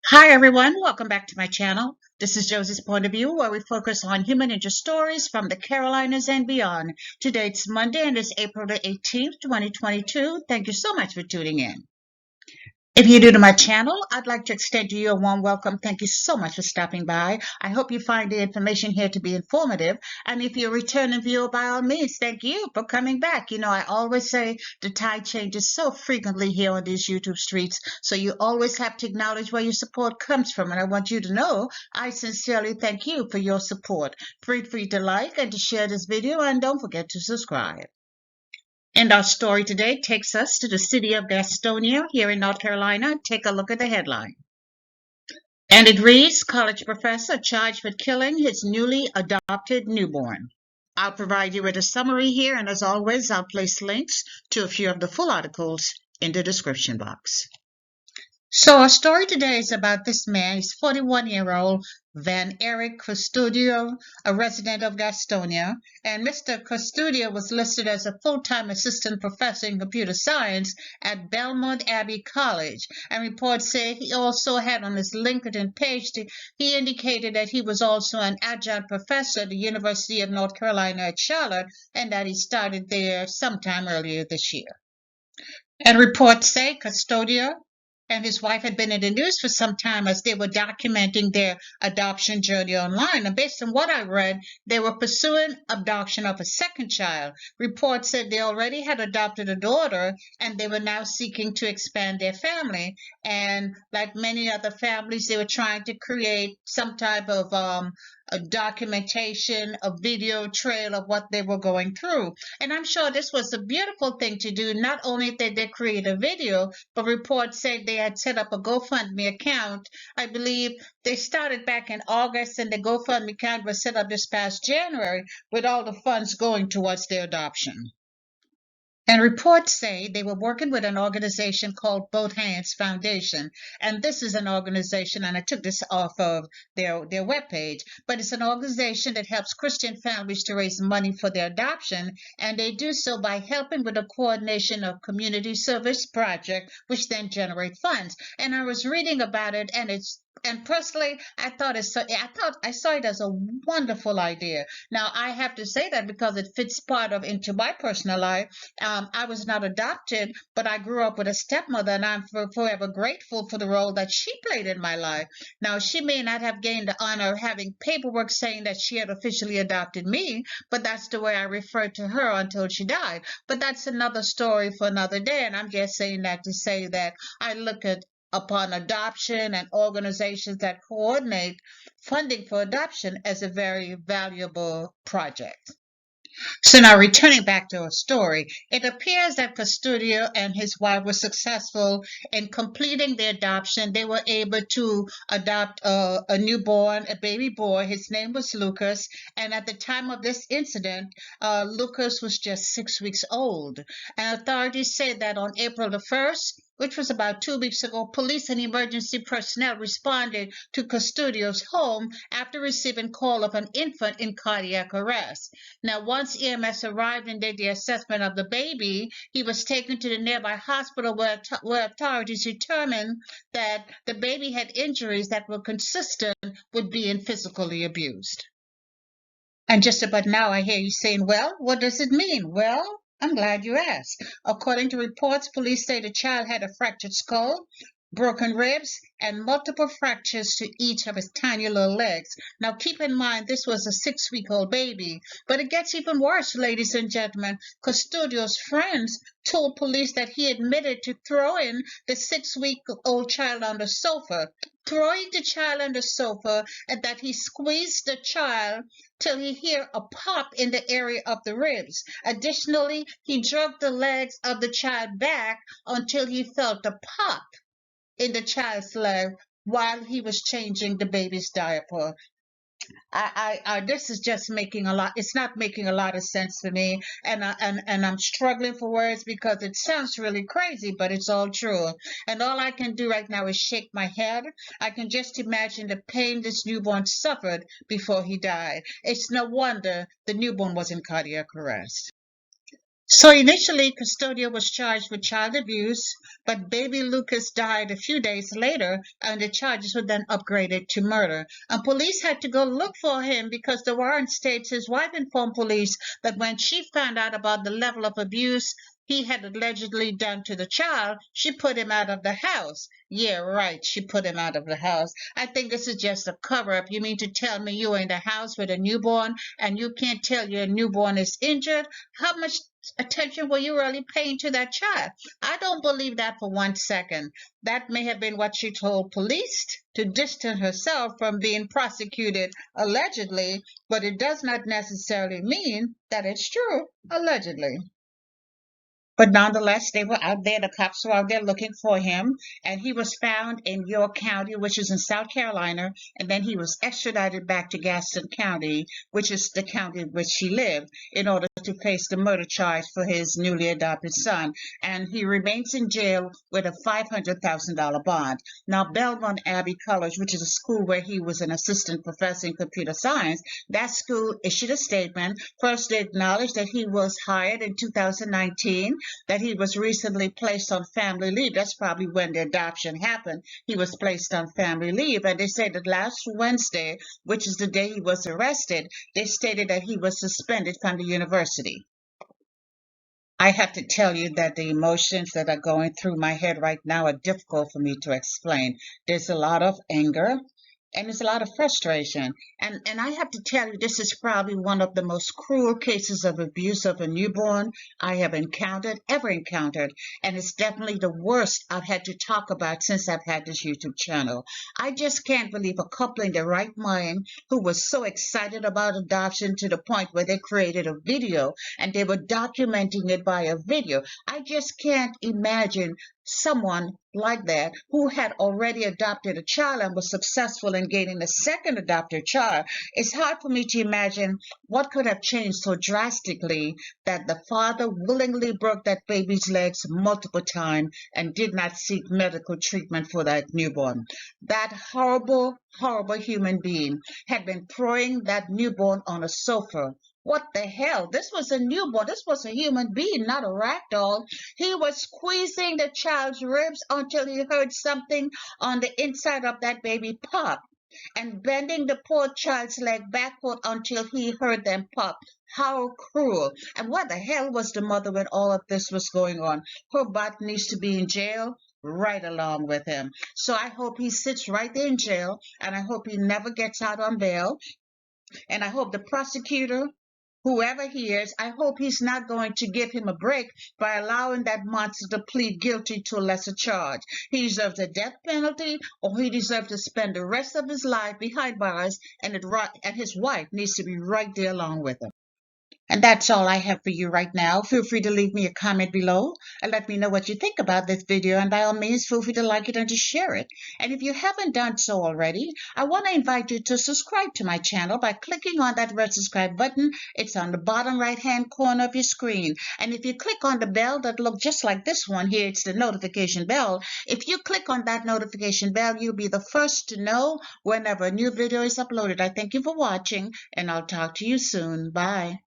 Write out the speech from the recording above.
Hi everyone, welcome back to my channel. This is Josie's Point of View, where we focus on human interest stories from the Carolinas and beyond. Today it's Monday and it's April the 18th, 2022. Thank you so much for tuning in. If you're new to my channel, I'd like to extend to you a warm welcome. Thank you so much for stopping by. I hope you find the information here to be informative. And if you're a returning viewer, by all means, thank you for coming back. You know, I always say the tide changes so frequently here on these YouTube streets, so you always have to acknowledge where your support comes from. And I want you to know I sincerely thank you for your support. Feel free to like and to share this video, and don't forget to subscribe. And our story today takes us to the city of Gastonia here in North Carolina. Take a look at the headline. And it reads, College professor charged with killing his newly adopted newborn. I'll provide you with a summary here, and as always, I'll place links to a few of the full articles in the description box. So our story today is about this man. He's 41-year-old Van Eric Custodio, a resident of Gastonia, and Mr. Custodio was listed as a full-time assistant professor in computer science at Belmont Abbey College. And reports say he also had on his LinkedIn page, he indicated that he was also an adjunct professor at the University of North Carolina at Charlotte, and that he started there sometime earlier this year. And reports say Custodio and his wife had been in the news for some time as they were documenting their adoption journey online. And based on what I read, they were pursuing adoption of a second child. Reports said they already had adopted a daughter and they were now seeking to expand their family. And like many other families, they were trying to create some type of a documentation, a video trail of what they were going through. And I'm sure this was a beautiful thing to do. Not only did they create a video, but reports said they had set up a GoFundMe account. I believe they started back in August, and the GoFundMe account was set up this past January with all the funds going towards their adoption. And reports say they were working with an organization called Both Hands Foundation. And this is an organization, and I took this off of their webpage, but it's an organization that helps Christian families to raise money for their adoption. And they do so by helping with the coordination of community service projects, which then generate funds. And I was reading about it, and personally, I saw it as a wonderful idea. Now, I have to say that because it fits part of into my personal life. I was not adopted, but I grew up with a stepmother, and I'm forever grateful for the role that she played in my life. Now, she may not have gained the honor of having paperwork saying that she had officially adopted me, but that's the way I referred to her until she died. But that's another story for another day, and I'm just saying that to say that I look upon adoption and organizations that coordinate funding for adoption as a very valuable project. So now returning back to our story, it appears that Custodio and his wife were successful in completing the adoption. They were able to adopt a newborn, a baby boy. His name was Lucas. And at the time of this incident, Lucas was just 6 weeks old. And authorities say that on April the 1st, which was about 2 weeks ago, police and emergency personnel responded to Custodio's home after receiving call of an infant in cardiac arrest. Now, once EMS arrived and did the assessment of the baby, he was taken to the nearby hospital where authorities determined that the baby had injuries that were consistent with being physically abused. And just about now I hear you saying, well, what does it mean? Well, I'm glad you asked. According to reports, police say the child had a fractured skull, broken ribs, and multiple fractures to each of his tiny little legs. Now, keep in mind, this was a 6-week-old baby. But it gets even worse, ladies and gentlemen. Custodio's friends told police that he admitted to throwing the 6-week-old child on the sofa, throwing the child on the sofa, and that he squeezed the child till he heard a pop in the area of the ribs. Additionally, he jerked the legs of the child back until he felt a pop in the child's leg while he was changing the baby's diaper. This is just making a lot. It's not making a lot of sense to me, and I'm struggling for words because it sounds really crazy, but it's all true. And all I can do right now is shake my head. I can just imagine the pain this newborn suffered before he died. It's no wonder the newborn was in cardiac arrest. So initially, Custodio was charged with child abuse, but baby Lucas died a few days later, and the charges were then upgraded to murder. And police had to go look for him because the warrant states his wife informed police that when she found out about the level of abuse he had allegedly done to the child, she put him out of the house. Yeah, right, she put him out of the house. I think this is just a cover up. You mean to tell me you were in the house with a newborn and you can't tell your newborn is injured? How much attention were you really paying to that child? I don't believe that for 1 second. That may have been what she told police to distance herself from being prosecuted allegedly, but it does not necessarily mean that it's true, allegedly. But nonetheless, they were out there, the cops were out there looking for him, and he was found in York County, which is in South Carolina, and then he was extradited back to Gaston County, which is the county in which he lived, in order to face the murder charge for his newly adopted son. And he remains in jail with a $500,000 bond. Now, Belmont Abbey College, which is a school where he was an assistant professor in computer science, that school issued a statement. First, they acknowledged that he was hired in 2019, that he was recently placed on family leave. That's probably when the adoption happened. He was placed on family leave. And they say that last Wednesday, which is the day he was arrested, they stated that he was suspended from the university. I have to tell you that the emotions that are going through my head right now are difficult for me to explain. There's a lot of anger and there's a lot of frustration. And I have to tell you, this is probably one of the most cruel cases of abuse of a newborn I have ever encountered. And it's definitely the worst I've had to talk about since I've had this YouTube channel. I just can't believe a couple in their right mind who was so excited about adoption to the point where they created a video and they were documenting it by a video. I just can't imagine someone like that who had already adopted a child and was successful in gaining a second adopted child. It's hard for me to imagine what could have changed so drastically that the father willingly broke that baby's legs multiple times and did not seek medical treatment for that newborn. That horrible, horrible human being had been throwing that newborn on a sofa. What the hell? This was a newborn. This was a human being, not a rag doll. He was squeezing the child's ribs until he heard something on the inside of that baby pop, and bending the poor child's leg backward until he heard them pop. How cruel. And what the hell was the mother when all of this was going on? Her butt needs to be in jail right along with him. So I hope he sits right there in jail, and I hope he never gets out on bail. And I hope the prosecutor, whoever he is, I hope he's not going to give him a break by allowing that monster to plead guilty to a lesser charge. He deserves a death penalty, or he deserves to spend the rest of his life behind bars, and his wife needs to be right there along with him. And that's all I have for you right now. Feel free to leave me a comment below and let me know what you think about this video. And by all means, feel free to like it and to share it. And if you haven't done so already, I want to invite you to subscribe to my channel by clicking on that red subscribe button. It's on the bottom right-hand corner of your screen. And if you click on the bell that looks just like this one here, it's the notification bell. If you click on that notification bell, you'll be the first to know whenever a new video is uploaded. I thank you for watching, and I'll talk to you soon. Bye.